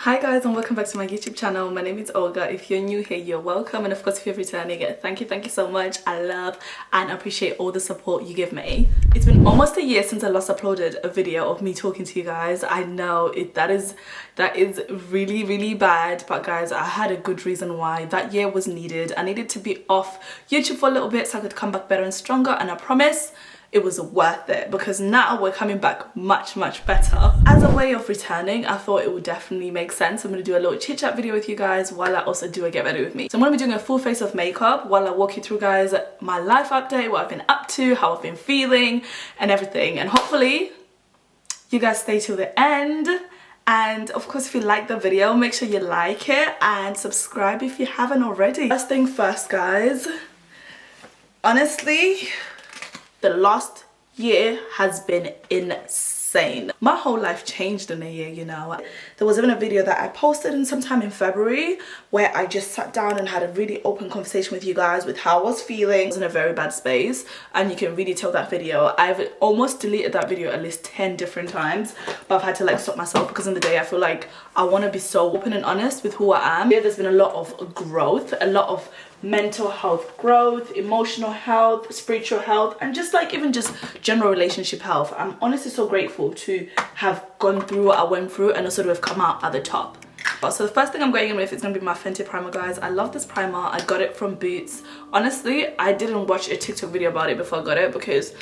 Hi guys, and welcome back to my YouTube channel. My name is Olga. If you're new here, you're welcome, and of course if you're returning, thank you so much. I love and appreciate all the support you give me. It's been almost a year since I last uploaded a video of me talking to you guys. I know that is really bad, but guys, I had a good reason why. That year was needed. I needed to be off YouTube for a little bit so I could come back better and stronger, and I promise it was worth it because now we're coming back much better. As a way of returning, I thought it would definitely make sense. I'm going to do a little chit chat video with you guys while I also do a get ready with me. So I'm going to be doing a full face of makeup while I walk you through, guys, my life update, what I've been up to, how I've been feeling and everything, and hopefully you guys stay till the end. And of course, if you like the video, make sure you like it and subscribe if you haven't already. First thing first, guys, honestly, the last year has been insane. My whole life changed in a year, you know. There was even a video that I posted in sometime in February where I just sat down and had a really open conversation with you guys with how I was feeling. I was in a very bad space, and you can really tell that video. I've almost deleted that video at least 10 different times, but I've had to like stop myself because in the day I feel like I want to be so open and honest with who I am. Yeah, there's been a lot of growth, a lot of mental health growth, emotional health, spiritual health, and just like even just general relationship health. I'm honestly so grateful to have gone through what I went through and also to have come out at the top. So the first thing I'm going in with is going to be my Fenty primer, guys. I love this primer. I got it from Boots. Honestly, I didn't watch a TikTok video about it before I got it because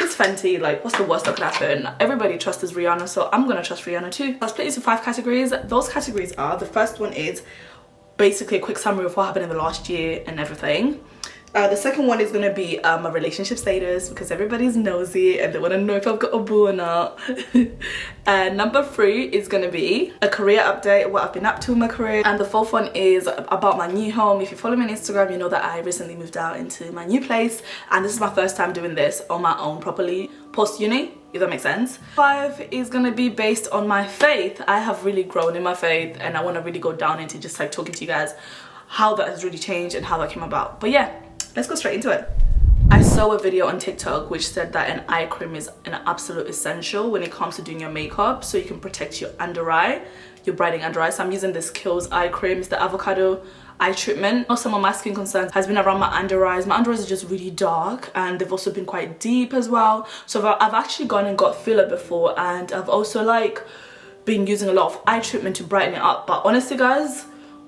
it's Fenty. Like, what's the worst that could happen? Everybody trusts Rihanna, so I'm gonna trust Rihanna too. I split into 5 categories. Those categories are, the first one is basically a quick summary of what happened in the last year and everything. The second one is going to be my relationship status because everybody's nosy and they want to know if I've got a boo or not. Number 3 is going to be a career update, what I've been up to in my career. And the fourth one is about my new home. If you follow me on Instagram, you know that I recently moved out into my new place, and this is my first time doing this on my own properly post-uni, if that makes sense. 5 is gonna be based on my faith. I have really grown in my faith, and I want to really go down into just like talking to you guys how that has really changed and how that came about. But yeah, let's go straight into it. I saw a video on TikTok which said that an eye cream is an absolute essential when it comes to doing your makeup, so you can protect your under eye, your brightening under eye. So I'm using this Kiehl's eye cream. It's the avocado eye treatment. Some of my skin concerns has been around my under eyes. My under eyes are just really dark, and they've also been quite deep as well. So I've actually gone and got filler before, and I've also like been using a lot of eye treatment to brighten it up. But honestly, guys,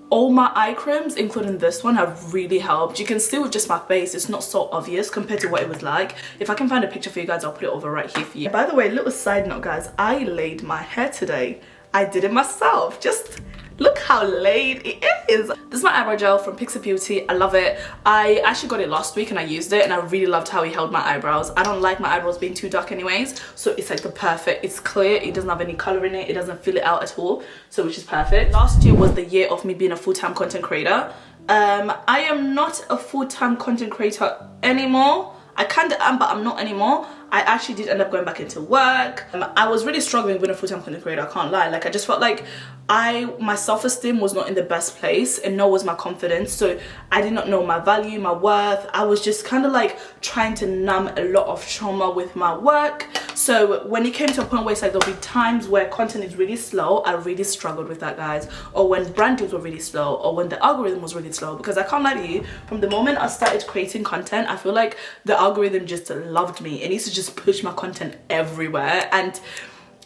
all my eye creams, including this one, have really helped. You can see with just my face, it's not so obvious compared to what it was like. If I can find a picture for you guys, I'll put it over right here for you. By the way, little side note, guys, I laid my hair today. I did it myself. Just look how laid it is. This is my eyebrow gel from Pixie Beauty. I love it. I actually got it last week and I used it, and I really loved how it held my eyebrows. I don't like my eyebrows being too dark anyways, so it's like the perfect, it's clear, it doesn't have any color in it, it doesn't fill it out at all, so which is perfect. Last year was the year of me being a full-time content creator. I am not a full-time content creator anymore. I kind of am, but I'm not anymore. I actually did end up going back into work. I was really struggling being a full-time content creator, I can't lie. Like, I just felt like my self-esteem was not in the best place, and nor was my confidence. So I did not know my value, my worth. I was just kind of like trying to numb a lot of trauma with my work. So when it came to a point where it's like there'll be times where content is really slow, I really struggled with that, guys. Or when brand deals were really slow, or when the algorithm was really slow. Because I can't lie to you, from the moment I started creating content, I feel like the algorithm just loved me. It used to just push my content everywhere, and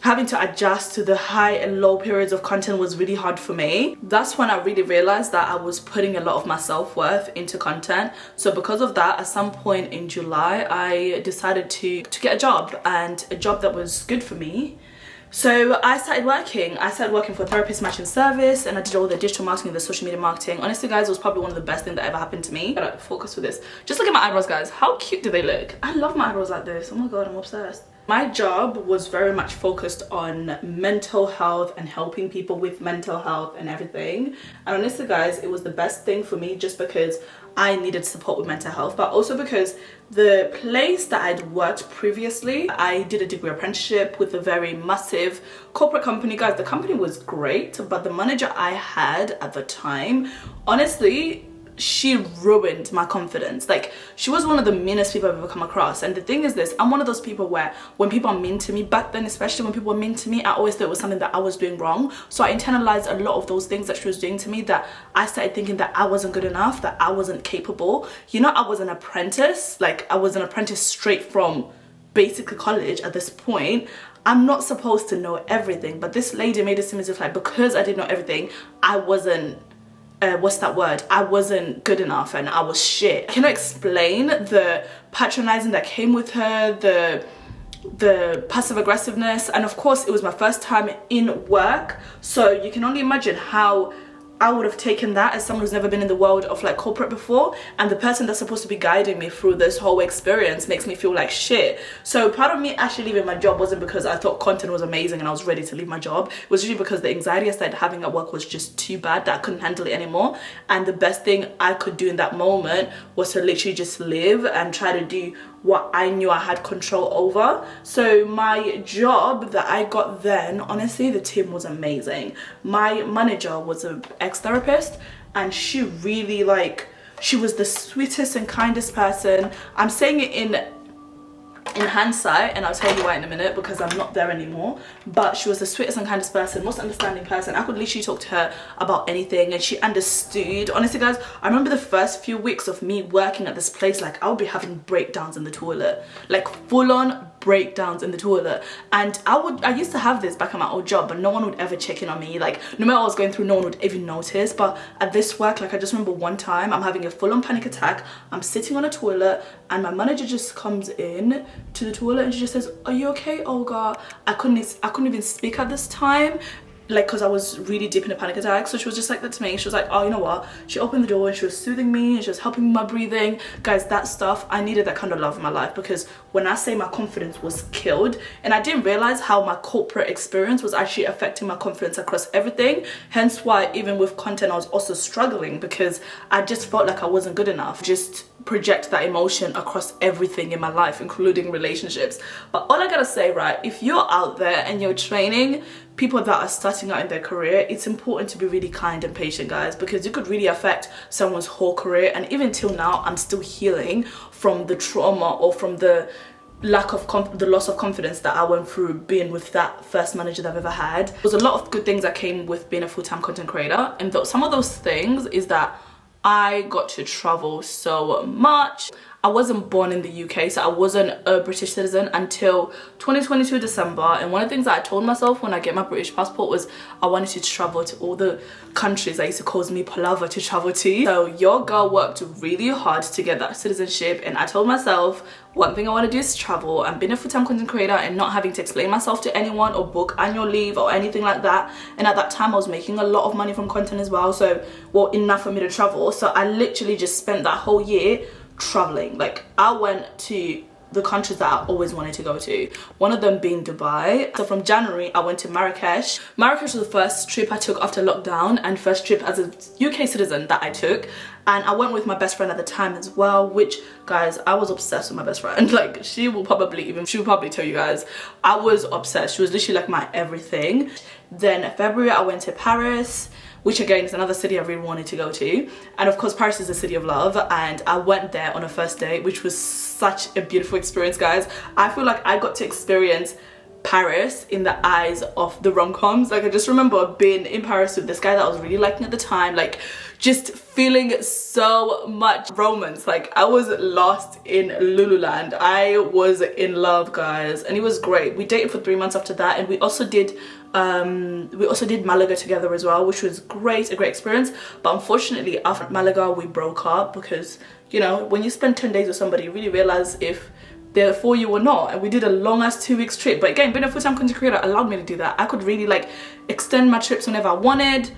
having to adjust to the high and low periods of content was really hard for me. That's when I really realized that I was putting a lot of my self-worth into content. So because of that, at some point in July, I decided to get a job, and a job that was good for me. So I started working for a therapist matching service, and I did all the digital marketing, the social media marketing. Honestly, guys, it was probably one of the best things that ever happened to me. Gotta focus with this. Just look at my eyebrows, guys. How cute do they look? I love my eyebrows like this. Oh my god, I'm obsessed. My job was very much focused on mental health and helping people with mental health and everything. And honestly, guys, it was the best thing for me just because I needed support with mental health, but also because the place that I'd worked previously, I did a degree apprenticeship with a very massive corporate company. Guys, the company was great, but the manager I had at the time, honestly, she ruined my confidence. Like, she was one of the meanest people I've ever come across. And the thing is this, I'm one of those people where when people are mean to me, back then especially when people were mean to me, I always thought it was something that I was doing wrong. So I internalized a lot of those things that she was doing to me, that I started thinking that I wasn't good enough, that I wasn't capable. You know, I was an apprentice. Like, I was an apprentice straight from basically college at this point. I'm not supposed to know everything, but this lady made it seem as if, like, because I didn't know everything, I wasn't what's that word? I wasn't good enough and I was shit. I cannot explain the patronizing that came with her, the passive aggressiveness, and of course it was my first time in work, so you can only imagine how I would have taken that as someone who's never been in the world of like corporate before, and the person that's supposed to be guiding me through this whole experience makes me feel like shit. So part of me actually leaving my job wasn't because I thought content was amazing and I was ready to leave my job. It was usually because the anxiety I started having at work was just too bad that I couldn't handle it anymore, and the best thing I could do in that moment was to literally just live and try to do what I knew I had control over. So my job that I got then, honestly, the team was amazing. My manager was an ex-therapist, and she really, like, she was the sweetest and kindest person. I'm saying it in hindsight, and I'll tell you why in a minute because I'm not there anymore, but she was the sweetest and kindest person, most understanding person. I could literally talk to her about anything and she understood. Honestly guys, I remember the first few weeks of me working at this place, like I would be having breakdowns in the toilet, like full-on breakdowns in the toilet. And I used to have this back at my old job, but no one would ever check in on me. Like, no matter what I was going through, no one would even notice. But at this work, like, I just remember one time I'm having a full-on panic attack. I'm sitting on a toilet and my manager just comes in to the toilet and she just says, "Are you okay, Olga?" I couldn't even speak at this time, like, because I was really deep in a panic attack. So she was just like that to me. She was like, "Oh, you know what?" She opened the door and she was soothing me and she was helping my breathing. Guys, that stuff, I needed that kind of love in my life, because when I say my confidence was killed, and I didn't realize how my corporate experience was actually affecting my confidence across everything. Hence why even with content I was also struggling, because I just felt like I wasn't good enough. Just project that emotion across everything in my life, including relationships. But all I gotta say, right, if you're out there and you're training people that are starting out in their career, it's important to be really kind and patient, guys, because you could really affect someone's whole career. And even till now, I'm still healing from the trauma or from the lack of the loss of confidence that I went through being with that first manager that I've ever had. There was a lot of good things that came with being a full-time content creator, and some of those things is that I got to travel so much. I wasn't born in the UK, so I wasn't a British citizen until 2022 December. And one of the things that I told myself when I get my British passport was I wanted to travel to all the countries that used to cause me palaver to travel to. So your girl worked really hard to get that citizenship, and I told myself one thing I want to do is travel and being a full-time content creator and not having to explain myself to anyone or book annual leave or anything like that. And at that time I was making a lot of money from content as well, so well, enough for me to travel. So I literally just spent that whole year traveling. Like, I went to the countries that I always wanted to go to, one of them being Dubai. So from January I went to Marrakesh. Marrakesh was the first trip I took after lockdown and first trip as a UK citizen that I took, and I went with my best friend at the time as well, which, guys, I was obsessed with my best friend. Like, she will probably tell you guys, I was obsessed. She was literally like my everything. Then February I went to Paris, which again is another city I really wanted to go to. And of course Paris is a city of love, and I went there on a first date, which was such a beautiful experience, guys. I feel like I got to experience Paris in the eyes of the rom-coms. Like, I just remember being in Paris with this guy that I was really liking at the time, like just feeling so much romance. Like, I was lost in Lululand. I was in love, guys, and it was great. We dated for 3 months after that, and we also did Malaga together as well, which was great, a great experience. But unfortunately after Malaga we broke up, because, you know, when you spend 10 days with somebody, you really realize if they're for you or not. And we did a long ass 2 weeks trip, but again, being a full-time content creator allowed me to do that. I could really like extend my trips whenever I wanted.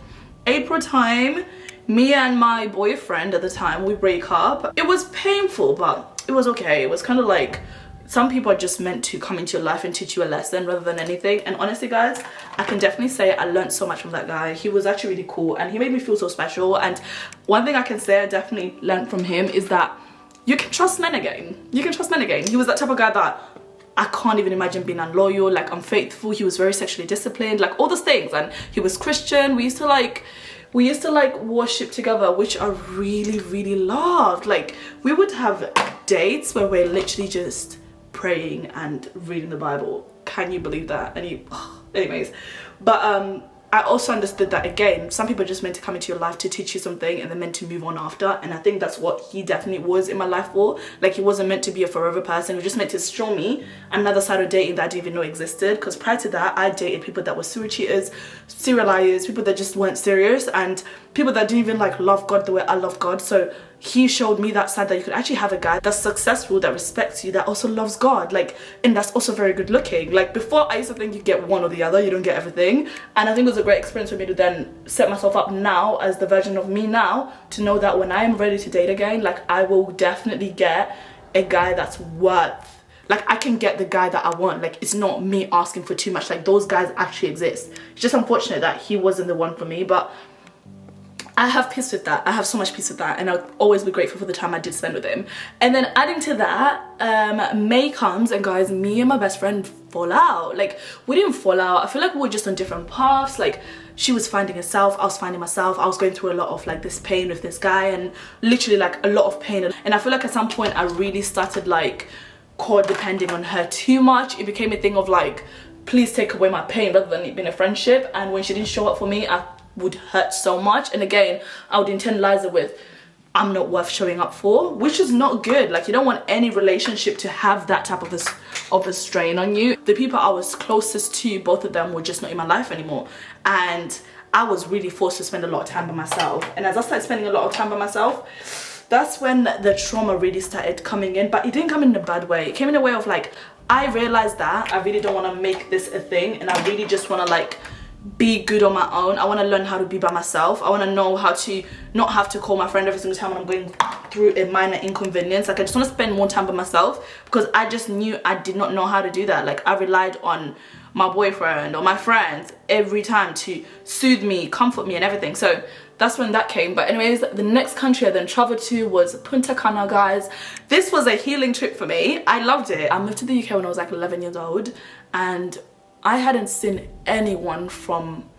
April time, me and my boyfriend at the time, we break up. It was painful, but it was okay. It was kind of like, some people are just meant to come into your life and teach you a lesson rather than anything. And honestly, guys, I can definitely say I learned so much from that guy. He was actually really cool and he made me feel so special. And one thing I can say I definitely learned from him is that you can trust men again. You can trust men again. He was that type of guy that I can't even imagine being unloyal, like unfaithful. He was very sexually disciplined, like all those things. And he was Christian. We used to like we used to like worship together, which I really loved. Like we would have dates where we're literally just praying and reading the Bible. Can you believe that? Anyways, but I also understood that, again, some people are just meant to come into your life to teach you something and they're meant to move on after. And I think that's what he definitely was in my life for. Like, he wasn't meant to be a forever person. He was just meant to show me another side of dating that I didn't even know existed. Because prior to that, I dated people that were serial cheaters, serial liars, people that just weren't serious, and people that didn't even like love God the way I love God. So he showed me that side, that you could actually have a guy that's successful, that respects you, that also loves God, like, and that's also very good looking. Like, before, I used to think you get one or the other, you don't get everything. And I think it was a great experience for me to then set myself up now as the version of me now, to know that when I am ready to date again, like, I will definitely get a guy that's worth, like, I can get the guy that I want. Like, it's not me asking for too much. Like, those guys actually exist. It's just unfortunate that he wasn't the one for me, but I have peace with that. I have so much peace with that, and I'll always be grateful for the time I did spend with him. And then adding to that, May comes, and guys, me and my best friend fall out. Like, we didn't fall out. I feel like we were just on different paths. Like, she was finding herself, I was finding myself. I was going through a lot of like this pain with this guy, and literally like a lot of pain. And I feel like at some point I really started like codepending on her too much. It became a thing of like, please take away my pain, rather than it being a friendship. And when she didn't show up for me, I would hurt so much. And again, I would internalize it with, I'm not worth showing up for, which is not good. Like, you don't want any relationship to have that type of a strain on you. The people I was closest to, both of them were just not in my life anymore, and I was really forced to spend a lot of time by myself. And as I started spending a lot of time by myself, that's when the trauma really started coming in. But it didn't come in a bad way. It came in a way of like, I realized that I really don't want to make this a thing, and I really just want to like be good on my own. I want to learn how to be by myself. I want to know how to not have to call my friend every single time when I'm going through a minor inconvenience. Like, I just want to spend more time by myself, because I just knew I did not know how to do that. Like, I relied on my boyfriend or my friends every time to soothe me, comfort me and everything. So that's when that came. But anyways, the next country I then traveled to was Punta Cana, guys. This was a healing trip for me. I loved it. I moved to the UK when I was like 11 years old, and I hadn't seen anyone from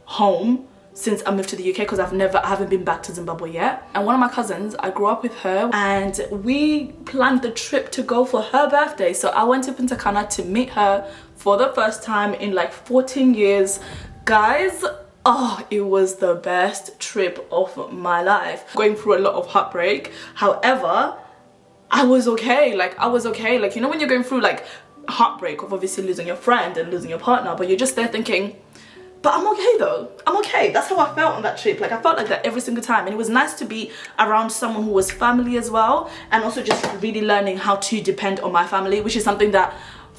home since I moved to the UK, because I haven't been back to Zimbabwe yet. And one of my cousins, I grew up with her, and we planned the trip to go for her birthday. So I went to Punta Cana to meet her for the first time in like 14 years. Guys, oh, it was the best trip of my life. Going through a lot of heartbreak. However, I was okay. Like, I was okay. Like, you know when you're going through like heartbreak of obviously losing your friend and losing your partner, but you're just there thinking, but I'm okay though. I'm okay. That's how I felt on that trip. Like, I felt like that every single time. And it was nice to be around someone who was family as well, and also just really learning how to depend on my family, which is something that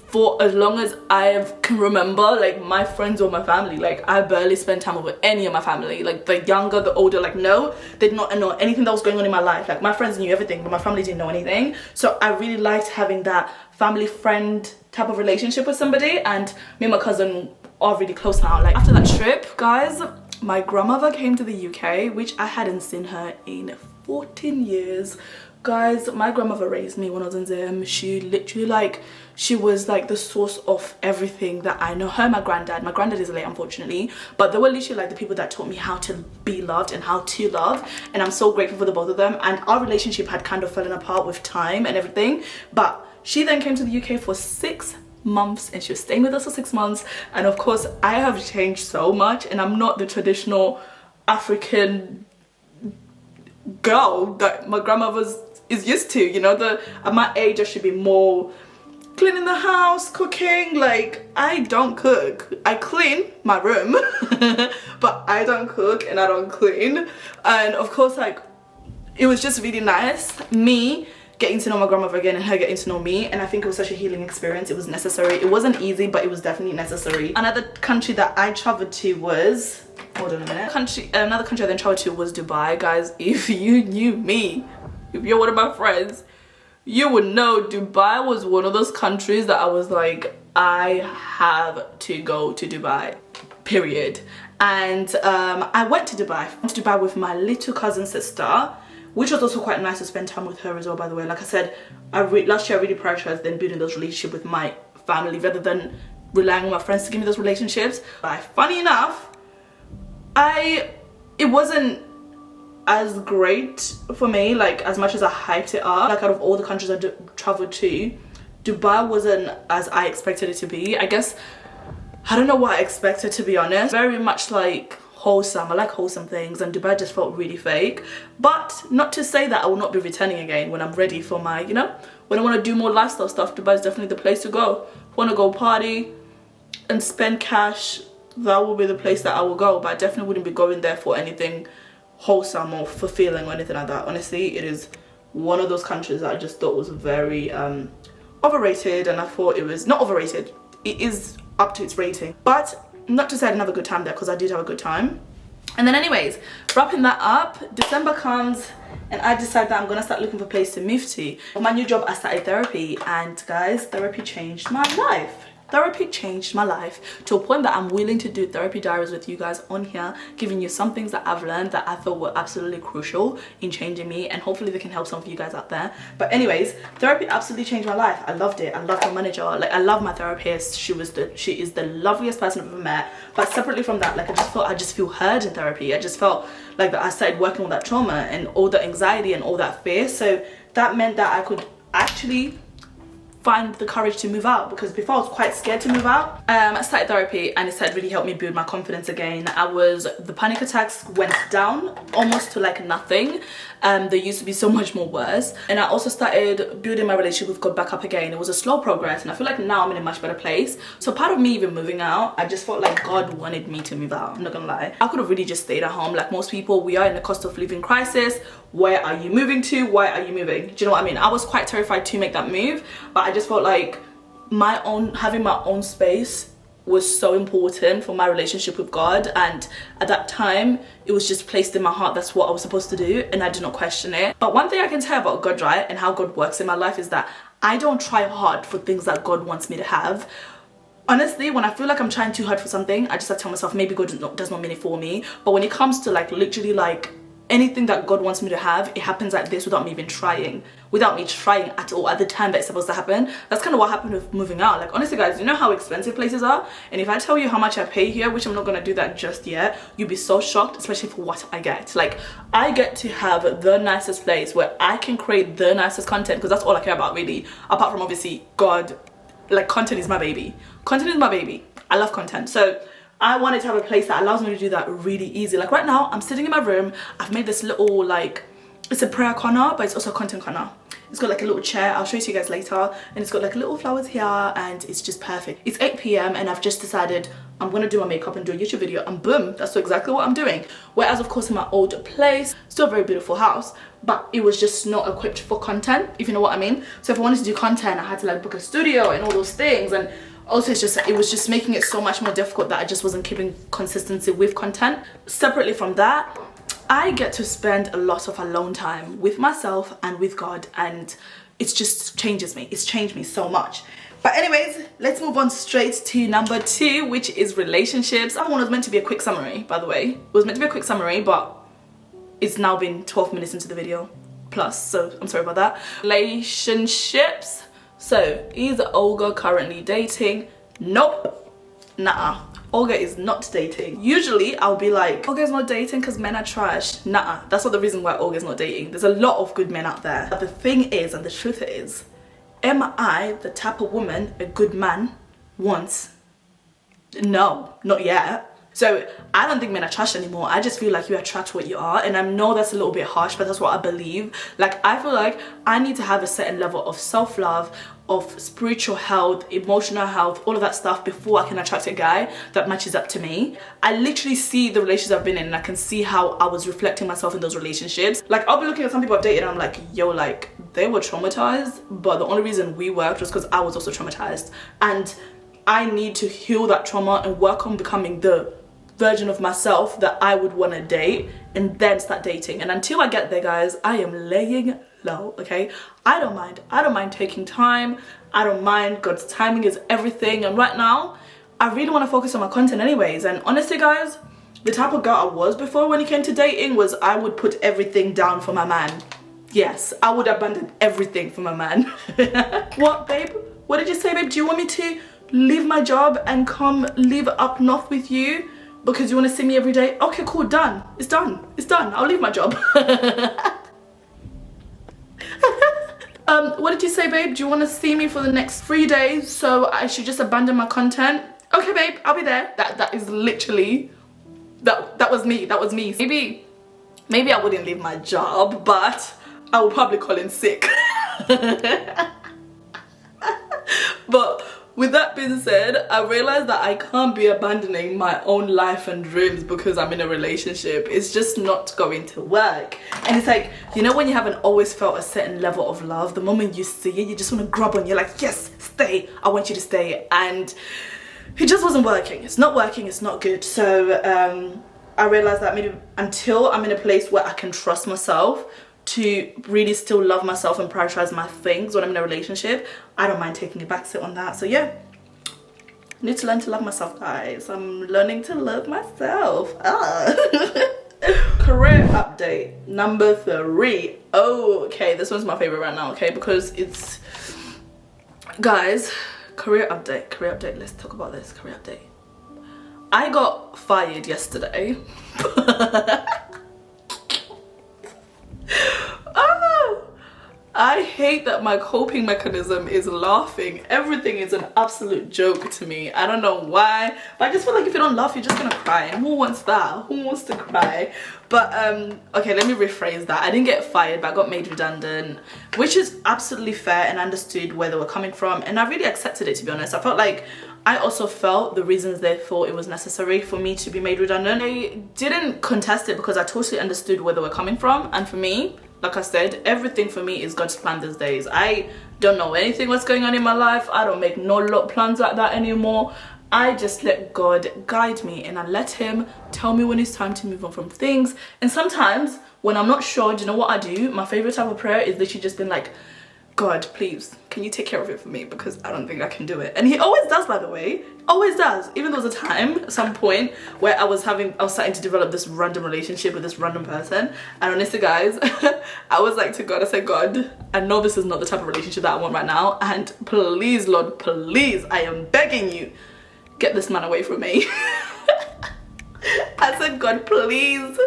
for as long as I can remember, like, my friends or my family, like, I barely spent time with any of my family. Like, the younger, the older, like, no, they did not know anything that was going on in my life. Like, my friends knew everything, but my family didn't know anything. So I really liked having that family friend type of relationship with somebody, and me and my cousin are really close now. Like, after that trip, guys, my grandmother came to the UK, which I hadn't seen her in 14 years. Guys, my grandmother raised me when I was in Zim. She literally, like, she was like the source of everything that I know. Her and my granddad is late, unfortunately, but they were literally like the people that taught me how to be loved and how to love, and I'm so grateful for the both of them. And our relationship had kind of fallen apart with time and everything, but she then came to the UK for 6 months, and she was staying with us for 6 months. And of course, I have changed so much, and I'm not the traditional African girl that my grandmother is used to. You know, at my age I should be more cleaning the house, cooking. Like, I don't cook. I clean my room but I don't cook and I don't clean. And of course, like, it was just really nice me getting to know my grandmother again and her getting to know me, and I think it was such a healing experience. It was necessary. It wasn't easy, but it was definitely necessary. Another country that I traveled to was, hold on a minute, another country I then traveled to was Dubai. Guys, if you knew me, if you're one of my friends, you would know Dubai was one of those countries that I was like, I have to go to Dubai, period. And I went to Dubai. I went to Dubai with my little cousin sister, which was also quite nice to spend time with her as well, by the way. Like I said, last year I really prioritized then building those relationships with my family rather than relying on my friends to give me those relationships. But funny enough, I it wasn't as great for me, like as much as I hyped it up. Like out of all the countries I traveled to, Dubai wasn't as I expected it to be. I guess I don't know what I expected, to be honest. Very much like wholesome. I like wholesome things, and Dubai just felt really fake. But not to say that I will not be returning again when I'm ready for my, you know, when I want to do more lifestyle stuff. Dubai is definitely the place to go. If I want to go party and spend cash, that will be the place that I will go. But I definitely wouldn't be going there for anything wholesome or fulfilling or anything like that. Honestly, it is one of those countries that I just thought was very overrated, and I thought it was not overrated. It is up to its rating, but not to say I didn't have a good time there, because I did have a good time. And then anyways, wrapping that up, December comes and I decide that I'm gonna start looking for a place to move to. For my new job, I started therapy, and guys, therapy changed my life. Therapy changed my life to a point that I'm willing to do therapy diaries with you guys on here, giving you some things that I've learned that I thought were absolutely crucial in changing me, and hopefully they can help some of you guys out there. But anyways, therapy absolutely changed my life. I loved it. I loved my manager. Like, I love my therapist. She is the loveliest person I've ever met. But separately from that, like, I just feel heard in therapy. I just felt like that I started working on that trauma and all the anxiety and all that fear. So that meant that I could actually find the courage to move out, because before I was quite scared to move out. I started therapy and it started really helped me build my confidence again. The panic attacks went down almost to like nothing. They used to be so much more worse, and I also started building my relationship with God back up again. It was a slow progress, and I feel like now I'm in a much better place. So part of me even moving out, I just felt like God wanted me to move out. I'm not gonna lie, I could have really just stayed at home. Like most people, we are in the cost of living crisis. Where are you moving to? Why are you moving? Do you know what I mean? I was quite terrified to make that move, but I just felt like having my own space was so important for my relationship with God, and at that time it was just placed in my heart that's what I was supposed to do, and I did not question it. But one thing I can tell about God, right, and how God works in my life is that I don't try hard for things that God wants me to have. Honestly, when I feel like I'm trying too hard for something, I just have to tell myself maybe God does not mean it for me. But when it comes to like literally like anything that God wants me to have, it happens like this without me even trying, without me trying at all at the time that it's supposed to happen. That's kind of what happened with moving out. Like honestly guys, you know how expensive places are, and if I tell you how much I pay here, which I'm not gonna do that just yet, you'll be so shocked, especially for what I get. Like I get to have the nicest place where I can create the nicest content, because that's all I care about really, apart from obviously God. Like content is my baby. Content is my baby. I love content. So I wanted to have a place that allows me to do that really easy. Like right now, I'm sitting in my room. I've made this little like, it's a prayer corner, but it's also a content corner. It's got like a little chair. I'll show it to you guys later. And it's got like little flowers here, and it's just perfect. It's 8 p.m. and I've just decided I'm gonna do my makeup and do a YouTube video, and boom, that's exactly what I'm doing. Whereas of course in my old place, still a very beautiful house, but it was just not equipped for content, if you know what I mean. So if I wanted to do content, I had to like book a studio and all those things, and also it was just making it so much more difficult that I just wasn't keeping consistency with content. Separately from that, I get to spend a lot of alone time with myself and with God, and it just changes me. It's changed me so much. But anyways, let's move on straight to number 2, which is relationships. That one was meant to be a quick summary, by the way. It was meant to be a quick summary, but it's now been 12 minutes into the video plus, so I'm sorry about that. Relationships. So, is Olga currently dating? Nope. Nah. Olga is not dating. Usually, I'll be like, Olga's not dating because men are trash. Nah, that's not the reason why Olga's not dating. There's a lot of good men out there. But the thing is, and the truth is, am I the type of woman a good man wants? No, not yet. So I don't think men are trash anymore. I just feel like you attract what you are, and I know that's a little bit harsh, but that's what I believe. Like I feel like I need to have a certain level of self-love, of spiritual health, emotional health, all of that stuff before I can attract a guy that matches up to me. I literally see the relationships I've been in, and I can see how I was reflecting myself in those relationships. Like I'll be looking at some people I've dated and I'm like, yo, like they were traumatized, but the only reason we worked was because I was also traumatized, and I need to heal that trauma and work on becoming the version of myself that I would want to date, and then start dating. And until I get there, guys, I am laying low. Okay, I don't mind taking time. I don't mind. God's timing is everything, and right now I really want to focus on my content anyways. And honestly guys, the type of girl I was before when it came to dating was I would put everything down for my man. Yes, I would abandon everything for my man. What, babe? What did you say, babe? Do you want me to leave my job and come live up north with you? because you want to see me every day. Okay, cool, done. It's done. It's done. I'll leave my job. What did you say, babe? Do you want to see me for the next 3 days, so I should just abandon my content? Okay, babe, I'll be there. That is literally, that was me. That was me. Maybe I wouldn't leave my job, but I would probably call in sick. But with that being said, I realized that I can't be abandoning my own life and dreams because I'm in a relationship. It's just not going to work. And it's like, you know when you haven't always felt a certain level of love, the moment you see it, you just want to grab on. You're like, yes, stay. I want you to stay. And it just wasn't working. It's not working. It's not good. So I realized that maybe until I'm in a place where I can trust myself to really still love myself and prioritize my things when I'm in a relationship, I don't mind taking a backseat on that. So yeah, I need to learn to love myself, guys. I'm learning to love myself. Career update number 3. Oh, okay, this one's my favorite right now, okay, because it's, guys, career update. Let's talk about this. Career update. I got fired yesterday. I hate that my coping mechanism is laughing. Everything is an absolute joke to me. I don't know why, but I just feel like if you don't laugh, you're just gonna cry. And who wants that? Who wants to cry? But okay, let me rephrase that. I didn't get fired, but I got made redundant, which is absolutely fair, and I understood where they were coming from, and I really accepted it, to be honest. I felt like I also felt the reasons they thought it was necessary for me to be made redundant. I didn't contest it because I totally understood where they were coming from, and for me, like I said, everything for me is God's plan these days. I don't know anything what's going on in my life. I don't make no lot plans like that anymore. I just let God guide me, and I let him tell me when it's time to move on from things. And sometimes when I'm not sure, do you know what I do? My favorite type of prayer is literally just been like, God, please, can you take care of it for me? Because I don't think I can do it. And he always does, by the way. Always does. Even there was a time, at some point, where I was starting to develop this random relationship with this random person. And honestly, guys, I was like to God, I said, God, I know this is not the type of relationship that I want right now. And please, Lord, please, I am begging you, get this man away from me. I said, God, please,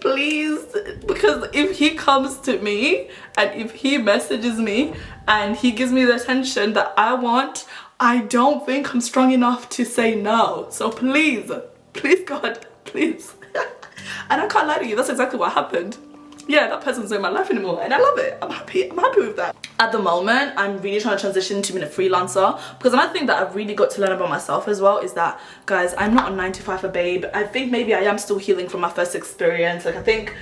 because if he comes to me and if he messages me and he gives me the attention that I want, I don't think I'm strong enough to say no. So please, God, please. And I can't lie to you, that's exactly what happened. Yeah, that person's not in my life anymore, and I love it. I'm happy with that. At the moment, I'm really trying to transition to being a freelancer, because another thing that I've really got to learn about myself as well is that, guys, I'm not a 9-to-5 babe. I think maybe I am still healing from my first experience. Like, I think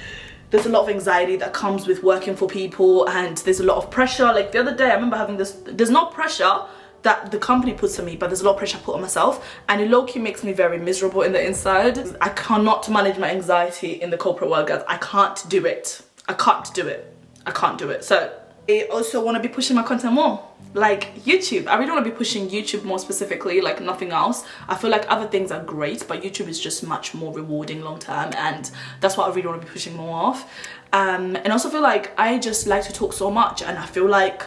there's a lot of anxiety that comes with working for people, and there's a lot of pressure. Like the other day, I remember having this, there's no pressure that the company puts on me, but there's a lot of pressure I put on myself, and it low-key makes me very miserable in the inside. I cannot manage my anxiety in the corporate world, guys. I can't do it. I can't do it. So I also want to be pushing my content more, like YouTube. I really want to be pushing YouTube more specifically, like nothing else. I feel like other things are great, but YouTube is just much more rewarding long term, and that's what I really want to be pushing more of. And I also feel like I just like to talk so much, and I feel like,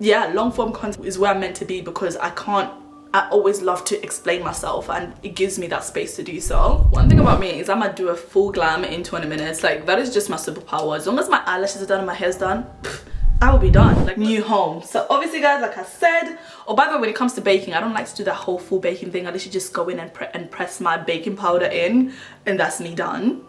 yeah, long form content is where I'm meant to be, because I always love to explain myself, and it gives me that space to do so. One thing about me is I'm gonna do a full glam in 20 minutes. Like, that is just my superpower. As long as my eyelashes are done and my hair's done, I will be done. Like, new home. So obviously, guys, like I said, by the way, when it comes to baking, I don't like to do that whole full baking thing. I literally just go in and press my baking powder in, and that's me done.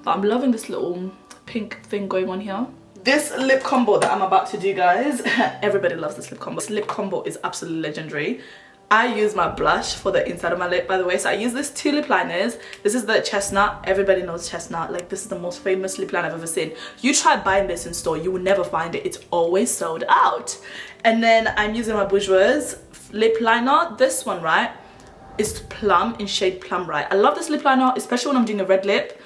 But I'm loving this little pink thing going on here. This lip combo that I'm about to do, guys, everybody loves this lip combo. This lip combo is absolutely legendary. I use my blush for the inside of my lip, by the way. So I use this 2 lip liners. This is the Chestnut. Everybody knows Chestnut. Like, this is the most famous lip liner I've ever seen. You try buying this in store, you will never find it. It's always sold out. And then I'm using my Bourjois lip liner. This one, right, is Plum, in shade Plum, right? I love this lip liner, especially when I'm doing a red lip.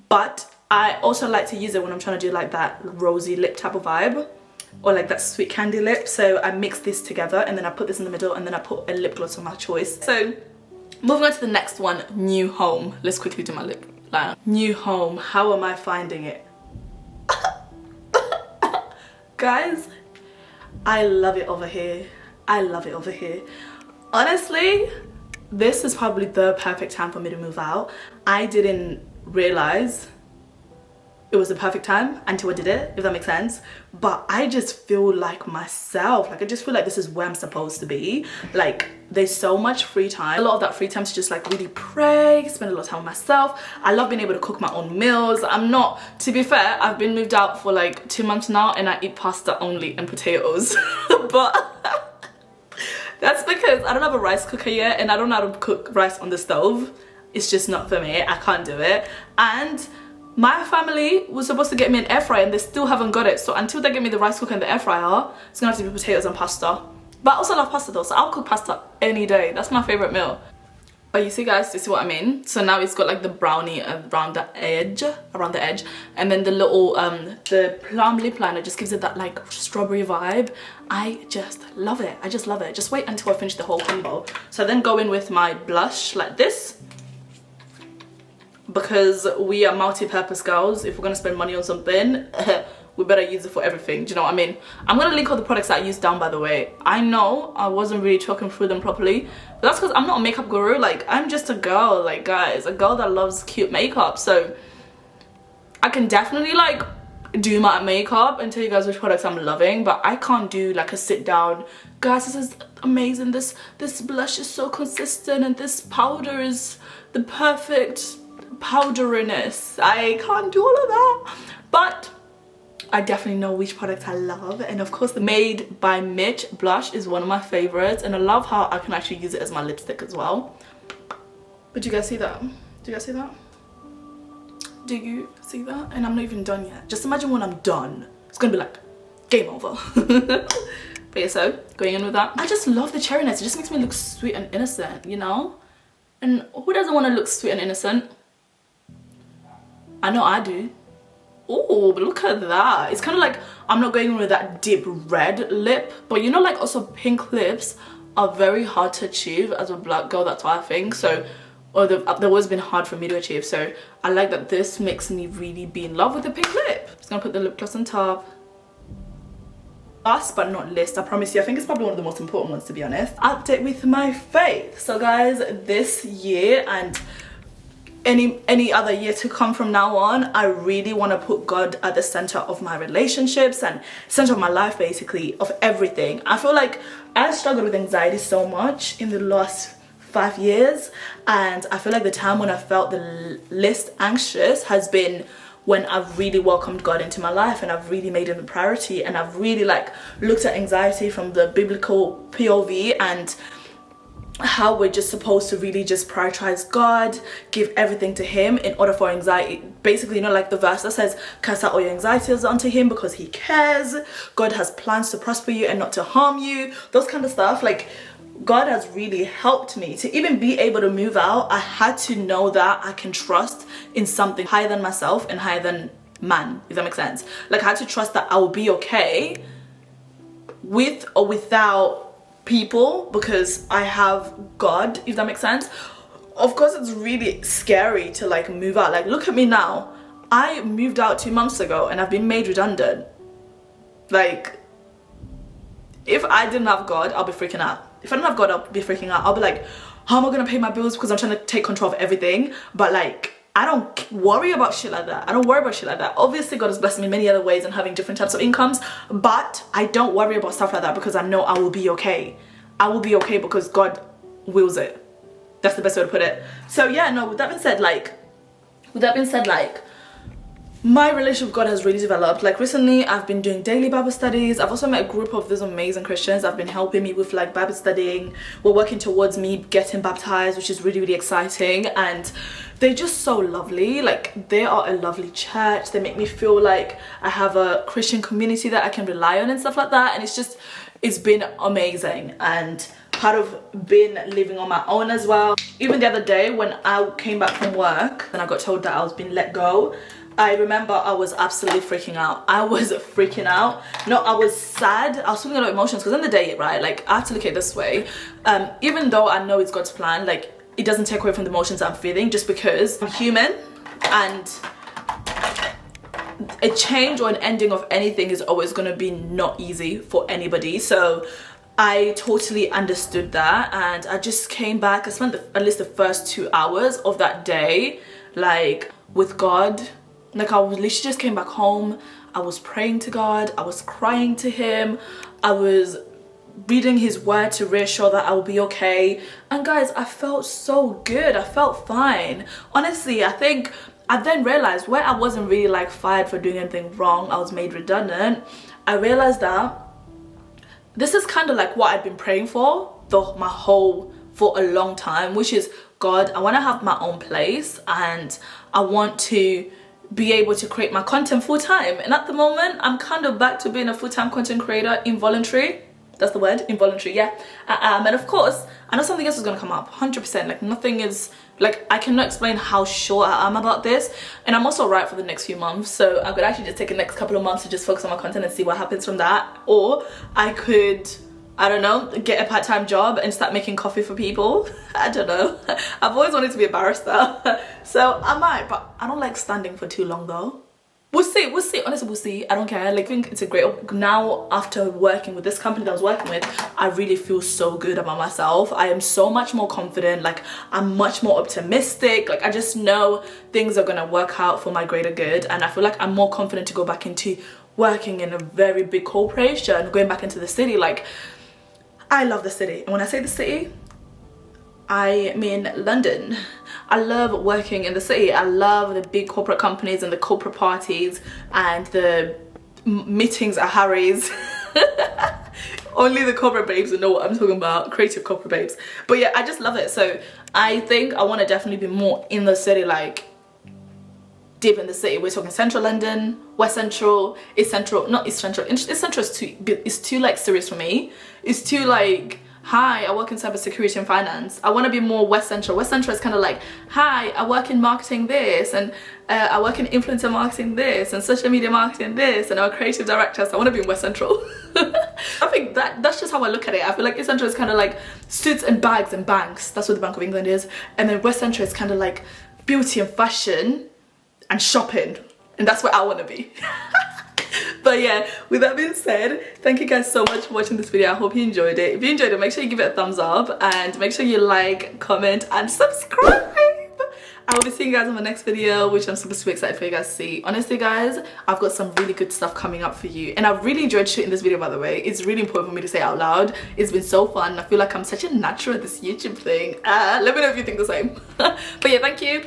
But I also like to use it when I'm trying to do like that rosy lip type of vibe, or like that sweet candy lip. So I mix this together, and then I put this in the middle, and then I put a lip gloss of my choice. So moving on to the next one, new home. Let's quickly do my lip liner. New home, how am I finding it? Guys, I love it over here. I love it over here. Honestly, this is probably the perfect time for me to move out. I didn't realize it was the perfect time until I did it, if that makes sense. But I just feel like myself. Like, I just feel like this is where I'm supposed to be. Like, there's so much free time. A lot of that free time to just like really pray, spend a lot of time with myself. I love being able to cook my own meals. I'm not, to be fair, I've been moved out for like 2 months now and I eat pasta only and potatoes. But that's because I don't have a rice cooker yet and I don't know how to cook rice on the stove. It's just not for me. I can't do it. And my family was supposed to get me an air fryer and they still haven't got it. So until they get me the rice cooker and the air fryer, it's gonna have to be potatoes and pasta. But I also love pasta though, so I'll cook pasta any day. That's my favorite meal. But you see guys, you see what I mean? So now it's got like the brownie around the edge, and then the little the plum lip liner just gives it that like strawberry vibe. I just love it. I just love it. Just wait until I finish the whole combo. So I then go in with my blush like this, because we are multi-purpose girls. If we're gonna spend money on something, we better use it for everything. Do you know what I mean? I'm gonna link all the products that I use down, by the way. I know I wasn't really talking through them properly, but that's because I'm not a makeup guru. Like, I'm just a girl, like, guys, a girl that loves cute makeup. So I can definitely like do my makeup and tell you guys which products I'm loving, but I can't do like a sit down, guys, this is amazing, this blush is so consistent and this powder is the perfect powderiness. I can't do all of that, but I definitely know which products I love. And of course the Made by Mitch blush is one of my favorites, and I love how I can actually use it as my lipstick as well. But do you guys see that? Do you guys see that? Do you see that? And I'm not even done yet. Just imagine when I'm done, it's gonna be like game over. But yeah, so going in with that, I just love the cherryness. It just makes me look sweet and innocent, you know? And who doesn't want to look sweet and innocent? I know I do. Oh, but look at that. It's kind of like, I'm not going with that deep red lip, but you know, like also pink lips are very hard to achieve as a black girl. That's what I think. So, or they've always been hard for me to achieve. So I like that this makes me really be in love with the pink lip. Just gonna put the lip gloss on top. Last but not least, I promise you, I think it's probably one of the most important ones, to be honest. Update with my faith. So guys, this year and any other year to come from now on, I really want to put God at the center of my relationships and center of my life, basically, of everything. I feel like I struggled with anxiety so much in the last 5 years, and I feel like the time when I felt the least anxious has been when I've really welcomed God into my life and I've really made him a priority, and I've really like looked at anxiety from the biblical POV and how we're just supposed to really just prioritize God, give everything to him in order for anxiety. Basically, you know, like the verse that says, cast out all your anxieties onto him because he cares. God has plans to prosper you and not to harm you. Those kind of stuff. Like, God has really helped me to even be able to move out. I had to know that I can trust in something higher than myself and higher than man, if that makes sense. Like, I had to trust that I will be okay with or without people because I have God, if that makes sense. Of course, it's really scary to like move out. Like, look at me now. I moved out 2 months ago and I've been made redundant. Like, if I didn't have God, I'll be freaking out. If I don't have God, I'll be freaking out. I'll be like, how am I gonna pay my bills because I'm trying to take control of everything? But like, I don't worry about shit like that. I don't worry about shit like that. Obviously, God has blessed me in many other ways and having different types of incomes, but I don't worry about stuff like that because I know I will be okay. I will be okay because God wills it. That's the best way to put it. So yeah, no, with that being said, like, my relationship with God has really developed. Like, recently I've been doing daily Bible studies. I've also met a group of these amazing Christians that have been helping me with like Bible studying. We're working towards me getting baptized, which is really, really exciting, and they're just so lovely. Like, they are a lovely church. They make me feel like I have a Christian community that I can rely on and stuff like that, and it's been amazing. And part of being living on my own as well. Even the other day when I came back from work and I got told that I was being let go, I remember I was absolutely freaking out. I was freaking out. No, I was sad. I was feeling a lot of emotions because in the day, right, like, I have to look at it this way. Even though I know it's God's plan, like, it doesn't take away from the emotions I'm feeling just because I'm human, and a change or an ending of anything is always going to be not easy for anybody. So I totally understood that, and I just came back. I spent at least the first 2 hours of that day like with God. Like I literally just came back home, I was praying to God, I was crying to him, I was reading his word to reassure that I will be okay. And guys, I felt so good. I felt fine. Honestly, I think I then realized where I wasn't really like fired for doing anything wrong, I was made redundant. I realized that this is kind of like what I've been praying for for a long time, which is, God, I want to have my own place and I want to be able to create my content full time. And at the moment, I'm kind of back to being a full-time content creator, involuntary. That's the word, involuntary, yeah. And of course, I know something else is gonna come up, 100%. Like nothing is, like I cannot explain how sure I am about this. And I'm also right for the next few months. So I could actually just take the next couple of months to just focus on my content and see what happens from that. Or I could, I don't know, get a part-time job and start making coffee for people. I don't know. I've always wanted to be a barista. So I might, but I don't like standing for too long though. We'll see, honestly we'll see. I don't care. Like I think it's a great, now after working with this company that I was working with, I really feel so good about myself. I am so much more confident, like I'm much more optimistic, like I just know things are gonna work out for my greater good, and I feel like I'm more confident to go back into working in a very big corporation, going back into the city. Like I love the city, and when I say the city, I mean London. I love working in the city. I love the big corporate companies and the corporate parties and the meetings at Harry's. Only the corporate babes will know what I'm talking about, creative corporate babes. But yeah, I just love it. So I think I want to definitely be more in the city, like deep in the city. We're talking central London, West Central, East Central, not East Central. East Central is too like serious for me. It's too like, hi, I work in cybersecurity and finance. I want to be more West Central. West Central is kind of like, hi, I work in marketing this, and I work in influencer marketing this, and social media marketing this, and I'm a creative director, so I want to be in West Central. I think that's just how I look at it. I feel like East Central is kind of like suits and bags and banks. That's what the Bank of England is. And then West Central is kind of like beauty and fashion and shopping. And that's where I want to be. But yeah, with that being said, thank you guys so much for watching this video. I hope you enjoyed it. If you enjoyed it, make sure you give it a thumbs up and make sure you like, comment and subscribe. I will be seeing you guys in my next video, which I'm super excited for you guys to see. Honestly guys, I've got some really good stuff coming up for you, and I've really enjoyed shooting this video, by the way. It's really important for me to say it out loud. It's been so fun. I feel like I'm such a natural at this YouTube thing. Let me know if you think the same. But yeah, thank you.